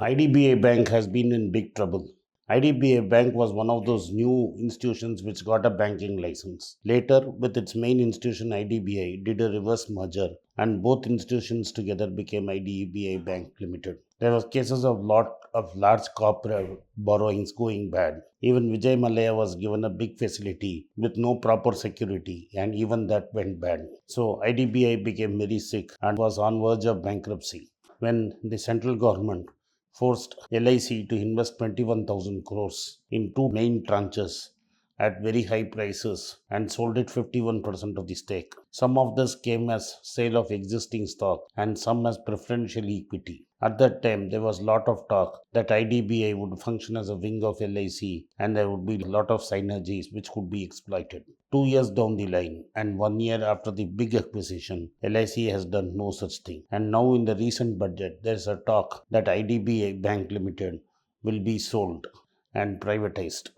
IDBI Bank has been in big trouble. IDBI Bank was one of those new institutions which got a banking license. Later, with its main institution IDBI, did a reverse merger and both institutions together became IDBI Bank Limited. There was cases of lot of large corporate borrowings going bad. Even Vijay Mallya was given a big facility with no proper security and even that went bad. So IDBI became very sick and was on verge of bankruptcy when the central government forced LIC to invest 21,000 crores in two main tranches at very high prices and sold it 51% of the stake. Some of this came as sale of existing stock and some as preferential equity. At that time, there was a lot of talk that IDBI would function as a wing of LIC and there would be a lot of synergies which could be exploited. 2 years down the line and 1 year after the big acquisition, LIC has done no such thing. And now in the recent budget, there is a talk that IDBI Bank Limited will be sold and privatized.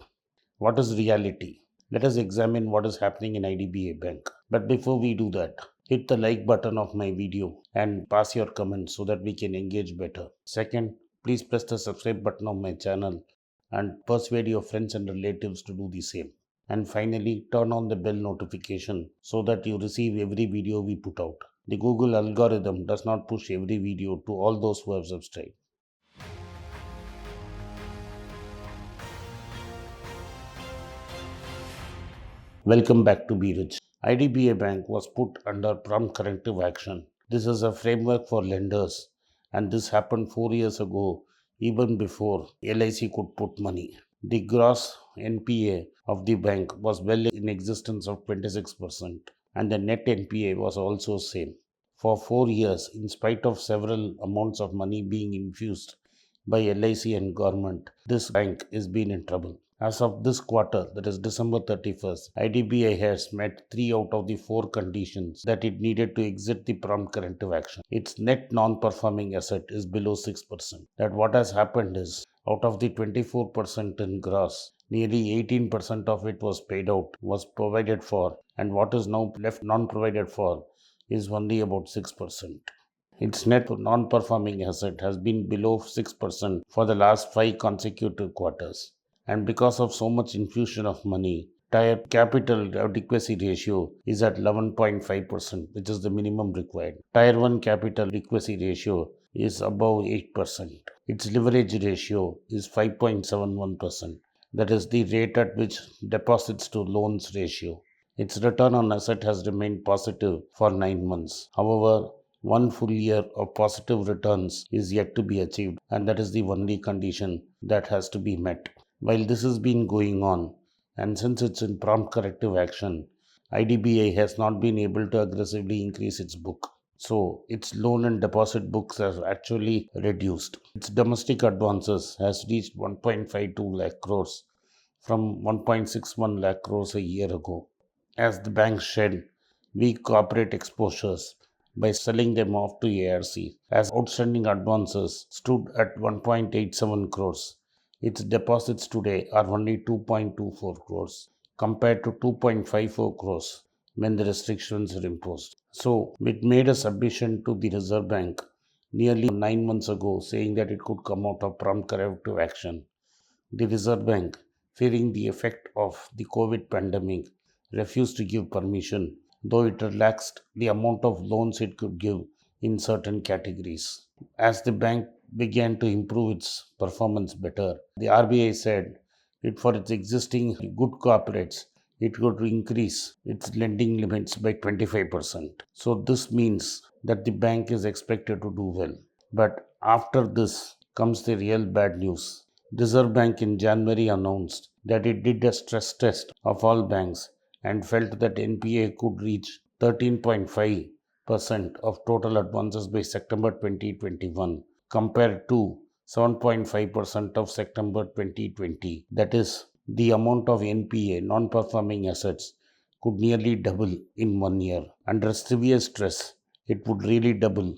What is reality? Let us examine what is happening in IDBI Bank. But before we do that, hit the like button of my video and pass your comments so that we can engage better. Second, please press the subscribe button of my channel and persuade your friends and relatives to do the same. And finally, turn on the bell notification so that you receive every video we put out. The Google algorithm does not push every video to all those who have subscribed. Welcome back to Be Rich. IDBI Bank was put under prompt corrective action. This is a framework for lenders, and this happened 4 years ago, even before LIC could put money. The gross NPA of the bank was well in existence of 26%, and the net NPA was also same. For 4 years, in spite of several amounts of money being infused by LIC and government, this bank is been in trouble. As of this quarter, that is December 31st, IDBI has met 3 out of the 4 conditions that it needed to exit the prompt corrective action. Its net non-performing asset is below 6%. That what has happened is, out of the 24% in gross, nearly 18% of it was paid out, was provided for, and what is now left non-provided for is only about 6%. Its net non-performing asset has been below 6% for the last 5 consecutive quarters. And because of so much infusion of money, Tier capital adequacy ratio is at 11.5%, which is the minimum required. Tier 1 capital adequacy ratio is above 8%. Its leverage ratio is 5.71%. That is the rate at which deposits to loans ratio. Its return on asset has remained positive for 9 months. However, 1 full year of positive returns is yet to be achieved, and that is the only condition that has to be met. While this has been going on, and since it's in prompt corrective action, IDBI has not been able to aggressively increase its book. So its loan and deposit books have actually reduced. Its domestic advances has reached 1.52 lakh crores from 1.61 lakh crores a year ago. As the bank shed weak corporate exposures by selling them off to ARC, as outstanding advances stood at 1.87 crores. Its deposits today are only 2.24 crores compared to 2.54 crores when the restrictions were imposed. So, it made a submission to the Reserve Bank nearly 9 months ago saying that it could come out of prompt corrective action. The Reserve Bank, fearing the effect of the COVID pandemic, refused to give permission, though it relaxed the amount of loans it could give in certain categories. As the bank began to improve its performance better, the RBI said it for its existing good corporates, it could increase its lending limits by 25%. So this means that the bank is expected to do well. But after this comes the real bad news. Reserve Bank in January announced that it did a stress test of all banks and felt that NPA could reach 13.5% of total advances by September 2021 compared to 7.5% of September 2020. That is, the amount of NPA, non-performing assets, could nearly double in 1 year. Under severe stress, it would really double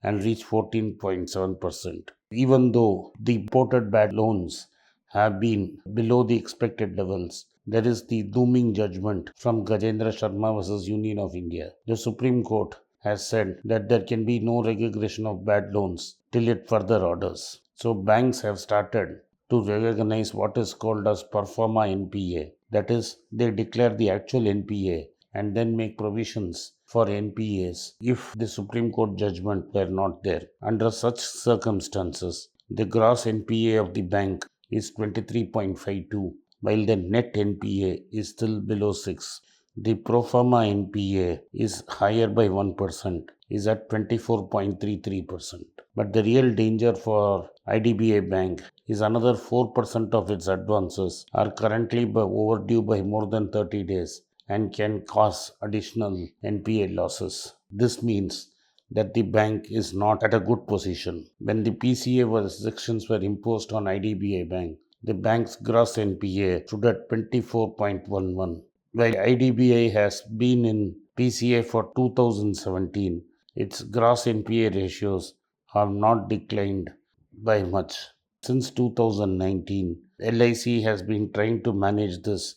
and reach 14.7%. Even though the reported bad loans have been below the expected levels, there is the looming judgment from Gajendra Sharma versus Union of India. The Supreme Court has said that there can be no recognition of bad loans till it further orders. So banks have started to recognize what is called as pro forma NPA. That is, they declare the actual NPA and then make provisions for NPAs if the Supreme Court judgment were not there. Under such circumstances, the gross NPA of the bank is 23.52, while the net NPA is still below 6. The pro forma NPA is higher by 1%, is at 24.33%. But the real danger for IDBI Bank is another 4% of its advances are currently overdue by more than 30 days and can cause additional NPA losses. This means that the bank is not at a good position. When the PCA restrictions were imposed on IDBI Bank, the bank's gross NPA stood at 24.11. While IDBI has been in PCA for 2017, its gross NPA ratios have not declined by much. Since 2019, LIC has been trying to manage this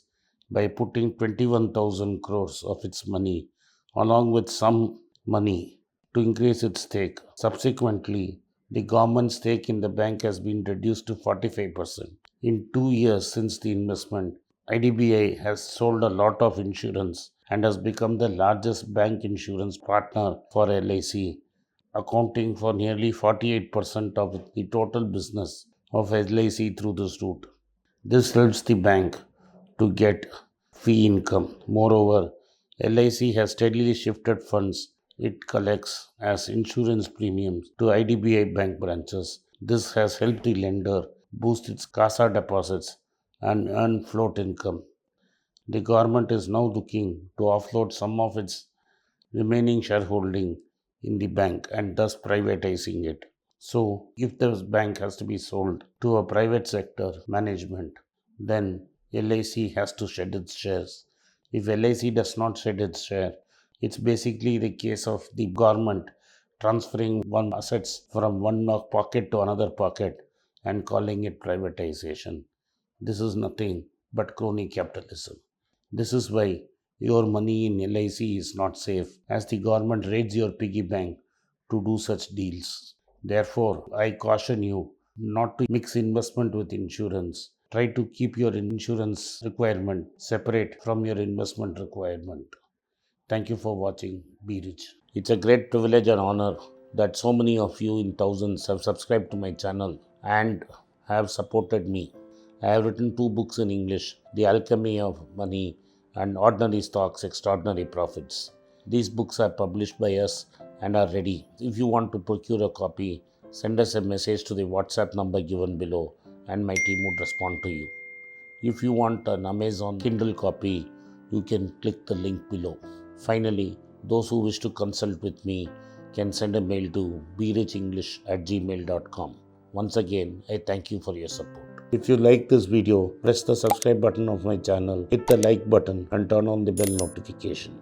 by putting 21,000 crores of its money along with some money to increase its stake. Subsequently, the government stake in the bank has been reduced to 45%. In 2 years since the investment, IDBI has sold a lot of insurance and has become the largest bank insurance partner for LIC, accounting for nearly 48% of the total business of LIC through this route. This helps the bank to get fee income. Moreover, LIC has steadily shifted funds it collects as insurance premiums to IDBI bank branches. This has helped the lender boost its CASA deposits and earn float income. The government is now looking to offload some of its remaining shareholding in the bank and thus privatizing it. So, if this bank has to be sold to a private sector management, then LIC has to shed its shares. If LIC does not shed its share, it's basically the case of the government transferring one assets from one pocket to another pocket and calling it privatization. This is nothing but crony capitalism. This is why your money in LIC is not safe, as the government raids your piggy bank to do such deals. Therefore, I caution you not to mix investment with insurance. Try to keep your insurance requirement separate from your investment requirement. Thank you for watching. Be Rich. It's a great privilege and honor that so many of you in thousands have subscribed to my channel and have supported me. I have written 2 books in English, The Alchemy of Money and Ordinary Stocks, Extraordinary Profits. These books are published by us and are ready. If you want to procure a copy, send us a message to the WhatsApp number given below and my team would respond to you. If you want an Amazon Kindle copy, you can click the link below. Finally, those who wish to consult with me can send a mail to berichenglish@gmail.com. Once again, I thank you for your support. If you like this video, press the subscribe button of my channel, hit the like button and turn on the bell notification.